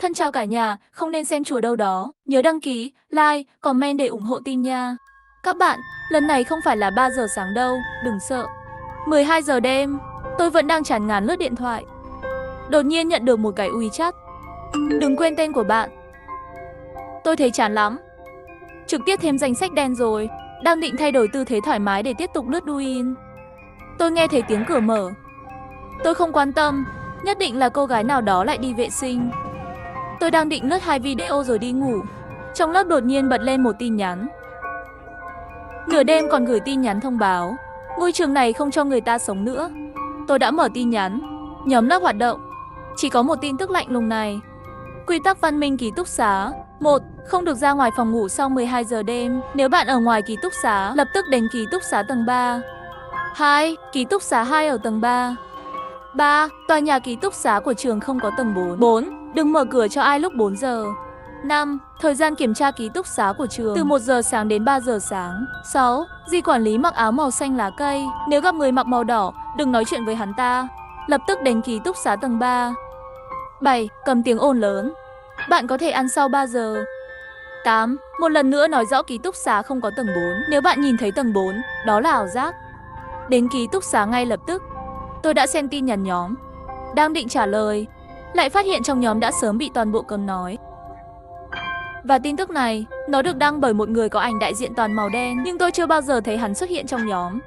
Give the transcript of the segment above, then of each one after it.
Thân chào cả nhà, không nên xem chùa đâu đó. Nhớ đăng ký, like, comment để ủng hộ team nha. Các bạn, lần này không phải là 3 giờ sáng đâu, đừng sợ. 12 giờ đêm, tôi vẫn đang chán ngán lướt điện thoại. Đột nhiên nhận được một cái WeChat. Đừng quên tên của bạn. Tôi thấy chán lắm. Trực tiếp thêm danh sách đen rồi. Đang định thay đổi tư thế thoải mái để tiếp tục lướt Douyin. Tôi nghe thấy tiếng cửa mở. Tôi không quan tâm, nhất định là cô gái nào đó lại đi vệ sinh. Tôi đang định lướt 2 video rồi đi ngủ. Trong lớp đột nhiên bật lên một tin nhắn. Nửa đêm còn gửi tin nhắn thông báo ngôi trường này không cho người ta sống nữa. Tôi đã mở tin nhắn. Nhóm lớp hoạt động. Chỉ có một tin tức lạnh lùng này. Quy tắc văn minh ký túc xá. 1. Không được ra ngoài phòng ngủ sau 12 giờ đêm. Nếu bạn ở ngoài ký túc xá, lập tức đến ký túc xá tầng 3. 2. Ký túc xá 2 ở tầng 3. 3. Tòa nhà ký túc xá của trường không có tầng 4. 4. Đừng mở cửa cho ai lúc 4 giờ. 5. Thời gian kiểm tra ký túc xá của trường từ 1 giờ sáng đến 3 giờ sáng. 6. Di quản lý mặc áo màu xanh lá cây. Nếu gặp người mặc màu đỏ, đừng nói chuyện với hắn ta. Lập tức đến ký túc xá tầng 3. 7. Cầm tiếng ồn lớn. Bạn có thể ăn sau 3 giờ. 8. Một lần nữa nói rõ ký túc xá không có tầng 4. Nếu bạn nhìn thấy tầng 4, đó là ảo giác. Đến ký túc xá ngay lập tức. Tôi đã xem tin nhắn nhóm. Đang định trả lời, lại phát hiện trong nhóm đã sớm bị toàn bộ cấm nói. Và tin tức này, nó được đăng bởi một người có ảnh đại diện toàn màu đen, nhưng tôi chưa bao giờ thấy hắn xuất hiện trong nhóm.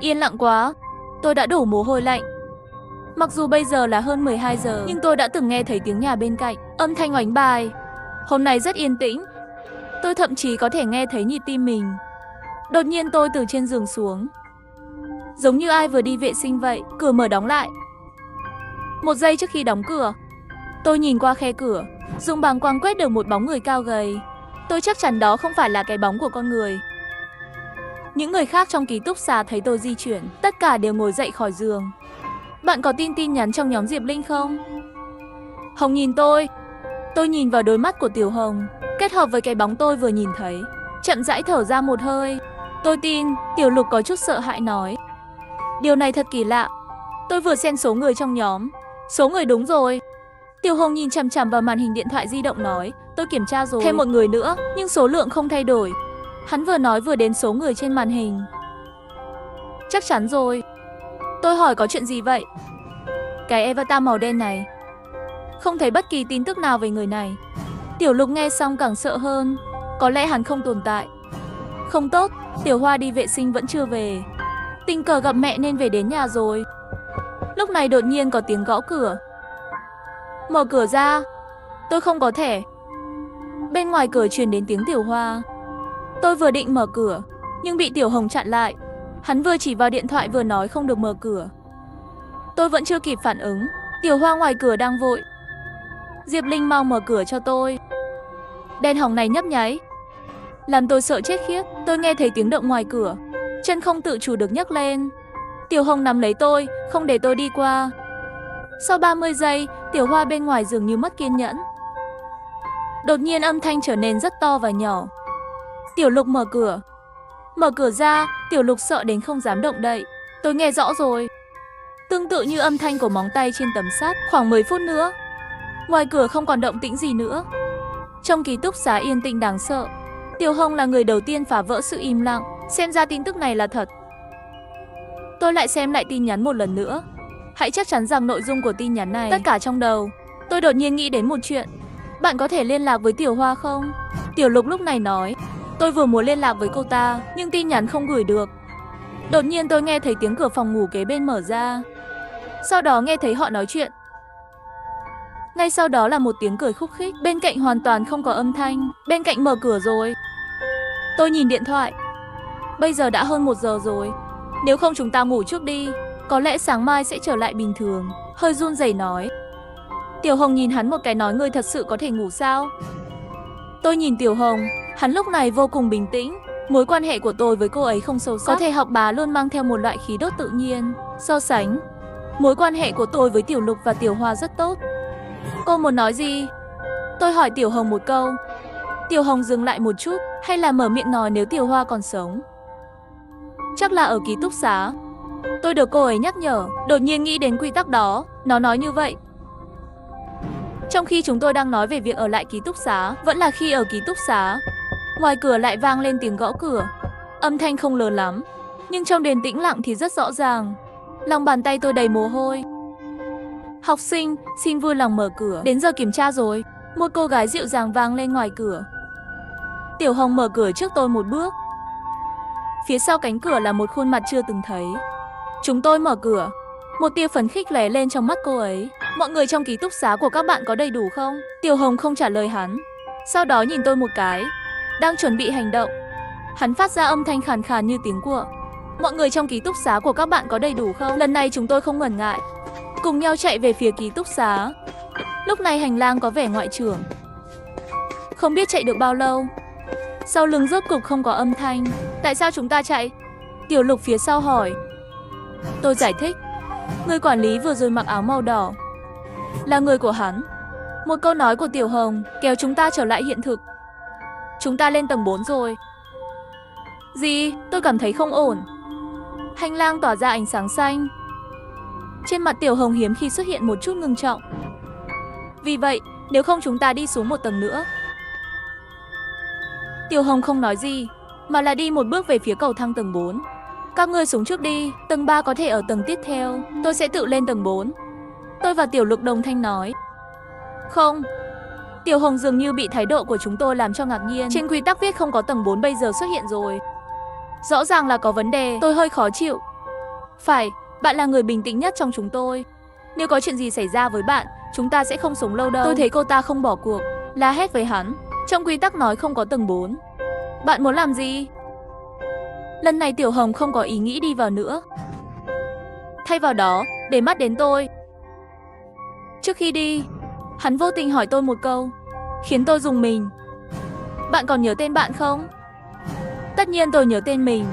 Yên lặng quá, tôi đã đổ mồ hôi lạnh. Mặc dù bây giờ là hơn 12 giờ, nhưng tôi đã từng nghe thấy tiếng nhà bên cạnh, âm thanh oánh bài. Hôm nay rất yên tĩnh. Tôi thậm chí có thể nghe thấy nhịp tim mình. Đột nhiên tôi từ trên giường xuống. Giống như ai vừa đi vệ sinh vậy, cửa mở đóng lại. Một giây trước khi đóng cửa, tôi nhìn qua khe cửa, dùng bàng quang quét được một bóng người cao gầy. Tôi chắc chắn đó không phải là cái bóng của con người. Những người khác trong ký túc xá thấy tôi di chuyển, tất cả đều ngồi dậy khỏi giường. Bạn có tin nhắn trong nhóm Diệp Linh không? Hồng nhìn tôi nhìn vào đôi mắt của Tiểu Hồng, kết hợp với cái bóng tôi vừa nhìn thấy, chậm rãi thở ra một hơi. Tôi tin, Tiểu Lục có chút sợ hãi nói. Điều này thật kỳ lạ. Tôi vừa xem số người trong nhóm. Số người đúng rồi. Tiểu Hồng nhìn chằm chằm vào màn hình điện thoại di động nói. Tôi kiểm tra rồi. Thêm một người nữa, nhưng số lượng không thay đổi. Hắn vừa nói vừa đến số người trên màn hình. Chắc chắn rồi. Tôi hỏi có chuyện gì vậy? Cái avatar màu đen này. Không thấy bất kỳ tin tức nào về người này. Tiểu Lục nghe xong càng sợ hơn. Có lẽ hắn không tồn tại. Không tốt, Tiểu Hoa đi vệ sinh vẫn chưa về. Tình cờ gặp mẹ nên về đến nhà rồi. Lúc này đột nhiên có tiếng gõ cửa. Mở cửa ra. Tôi không có thẻ. Bên ngoài cửa truyền đến tiếng Tiểu Hoa. Tôi vừa định mở cửa, nhưng bị Tiểu Hồng chặn lại. Hắn vừa chỉ vào điện thoại vừa nói không được mở cửa. Tôi vẫn chưa kịp phản ứng. Tiểu Hoa ngoài cửa đang vội. Diệp Linh mau mở cửa cho tôi. Đèn hồng này nhấp nháy, làm tôi sợ chết khiếp. Tôi nghe thấy tiếng động ngoài cửa, chân không tự chủ được nhấc lên. Tiểu Hồng nắm lấy tôi, không để tôi đi qua. Sau 30 giây, Tiểu Hoa bên ngoài dường như mất kiên nhẫn. Đột nhiên âm thanh trở nên rất to và nhỏ. Tiểu Lục mở cửa. Mở cửa ra, Tiểu Lục sợ đến không dám động đậy. Tôi nghe rõ rồi. Tương tự như âm thanh của móng tay trên tấm sắt. Khoảng 10 phút nữa, ngoài cửa không còn động tĩnh gì nữa. Trong ký túc xá yên tĩnh đáng sợ. Tiểu Hồng là người đầu tiên phá vỡ sự im lặng. Xem ra tin tức này là thật. Tôi lại xem lại tin nhắn một lần nữa. Hãy chắc chắn rằng nội dung của tin nhắn này. Tất cả trong đầu, tôi đột nhiên nghĩ đến một chuyện. Bạn có thể liên lạc với Tiểu Hoa không? Tiểu Lục lúc này nói. Tôi vừa muốn liên lạc với cô ta, nhưng tin nhắn không gửi được. Đột nhiên tôi nghe thấy tiếng cửa phòng ngủ kế bên mở ra. Sau đó nghe thấy họ nói chuyện. Ngay sau đó là một tiếng cười khúc khích. Bên cạnh hoàn toàn không có âm thanh. Bên cạnh mở cửa rồi. Tôi nhìn điện thoại. Bây giờ đã hơn 1 giờ rồi. Nếu không chúng ta ngủ trước đi. Có lẽ sáng mai sẽ trở lại bình thường. Hơi run rẩy nói. Tiểu Hồng nhìn hắn một cái nói ngươi thật sự có thể ngủ sao? Tôi nhìn Tiểu Hồng. Hắn lúc này vô cùng bình tĩnh. Mối quan hệ của tôi với cô ấy không sâu sắc. Có thể học bá luôn mang theo một loại khí đốt tự nhiên. So sánh, mối quan hệ của tôi với Tiểu Lục và Tiểu Hoa rất tốt. Cô muốn nói gì? Tôi hỏi Tiểu Hồng một câu. Tiểu Hồng dừng lại một chút, hay là mở miệng nói nếu Tiểu Hoa còn sống. Chắc là ở ký túc xá. Tôi được cô ấy nhắc nhở, đột nhiên nghĩ đến quy tắc đó. Nó nói như vậy. Trong khi chúng tôi đang nói về việc ở lại ký túc xá, vẫn là khi ở ký túc xá, ngoài cửa lại vang lên tiếng gõ cửa. Âm thanh không lớn lắm, nhưng trong đêm tĩnh lặng thì rất rõ ràng. Lòng bàn tay tôi đầy mồ hôi. Học sinh, xin vui lòng mở cửa, đến giờ kiểm tra rồi. Một cô gái dịu dàng vang lên ngoài cửa. Tiểu Hồng mở cửa trước tôi một bước. Phía sau cánh cửa là một khuôn mặt chưa từng thấy. Chúng tôi mở cửa. Một tia phấn khích lóe lên trong mắt cô ấy. Mọi người trong ký túc xá của các bạn có đầy đủ không? Tiểu Hồng không trả lời hắn. Sau đó nhìn tôi một cái. Đang chuẩn bị hành động. Hắn phát ra âm thanh khàn khàn như tiếng của. Mọi người trong ký túc xá của các bạn có đầy đủ không? Lần này chúng tôi không ngần ngại, cùng nhau chạy về phía ký túc xá. Lúc này hành lang có vẻ ngoại trưởng. Không biết chạy được bao lâu, sau lưng rốt cục không có âm thanh. Tại sao chúng ta chạy? Tiểu Lục phía sau hỏi. Tôi giải thích. Người quản lý vừa rồi mặc áo màu đỏ là người của hắn. Một câu nói của Tiểu Hồng kéo chúng ta trở lại hiện thực. Chúng ta lên tầng 4 rồi. Gì? Tôi cảm thấy không ổn. Hành lang tỏa ra ánh sáng xanh. Trên mặt Tiểu Hồng hiếm khi xuất hiện một chút ngưng trọng. Vì vậy, nếu không chúng ta đi xuống một tầng nữa. Tiểu Hồng không nói gì, mà là đi một bước về phía cầu thang tầng 4. Các ngươi xuống trước đi, tầng 3 có thể ở tầng tiếp theo, tôi sẽ tự lên tầng 4. Tôi và Tiểu Lục đồng thanh nói. Không. Tiểu Hồng dường như bị thái độ của chúng tôi làm cho ngạc nhiên. Trên quy tắc viết không có tầng 4 bây giờ xuất hiện rồi. Rõ ràng là có vấn đề, tôi hơi khó chịu. Phải, bạn là người bình tĩnh nhất trong chúng tôi. Nếu có chuyện gì xảy ra với bạn, chúng ta sẽ không sống lâu đâu. Tôi thấy cô ta không bỏ cuộc, la hét với hắn. Trong quy tắc nói không có tầng 4. Bạn muốn làm gì? Lần này Tiểu Hồng không có ý nghĩ đi vào nữa. Thay vào đó, để mắt đến tôi. Trước khi đi, hắn vô tình hỏi tôi một câu, khiến tôi rùng mình. Bạn còn nhớ tên bạn không? Tất nhiên tôi nhớ tên mình.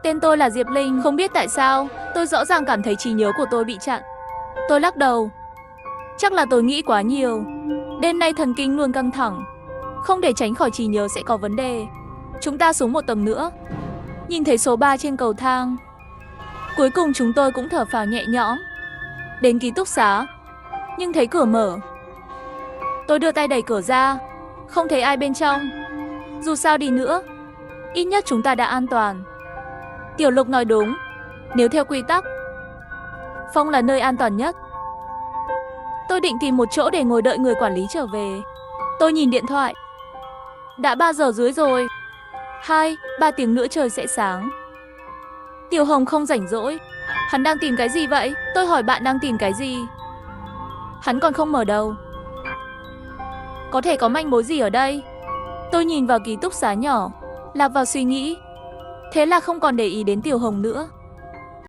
Tên tôi là Diệp Linh. Không biết tại sao, tôi rõ ràng cảm thấy trí nhớ của tôi bị chặn. Tôi lắc đầu. Chắc là tôi nghĩ quá nhiều. Đêm nay thần kinh luôn căng thẳng, không để tránh khỏi trí nhớ sẽ có vấn đề. Chúng ta xuống một tầng nữa. Nhìn thấy số 3 trên cầu thang. Cuối cùng chúng tôi cũng thở phào nhẹ nhõm. Đến ký túc xá, nhưng thấy cửa mở. Tôi đưa tay đẩy cửa ra, không thấy ai bên trong. Dù sao đi nữa, ít nhất chúng ta đã an toàn. Tiểu Lục nói đúng. Nếu theo quy tắc, phòng là nơi an toàn nhất. Tôi định tìm một chỗ để ngồi đợi người quản lý trở về. Tôi nhìn điện thoại. Đã 3 giờ rưỡi rồi. 2-3 tiếng nữa trời sẽ sáng. Tiểu Hồng không rảnh rỗi. Hắn đang tìm cái gì vậy? Tôi hỏi bạn đang tìm cái gì? Hắn còn không mở đầu. Có thể có manh mối gì ở đây? Tôi nhìn vào ký túc xá nhỏ, lạc vào suy nghĩ. Thế là không còn để ý đến Tiểu Hồng nữa.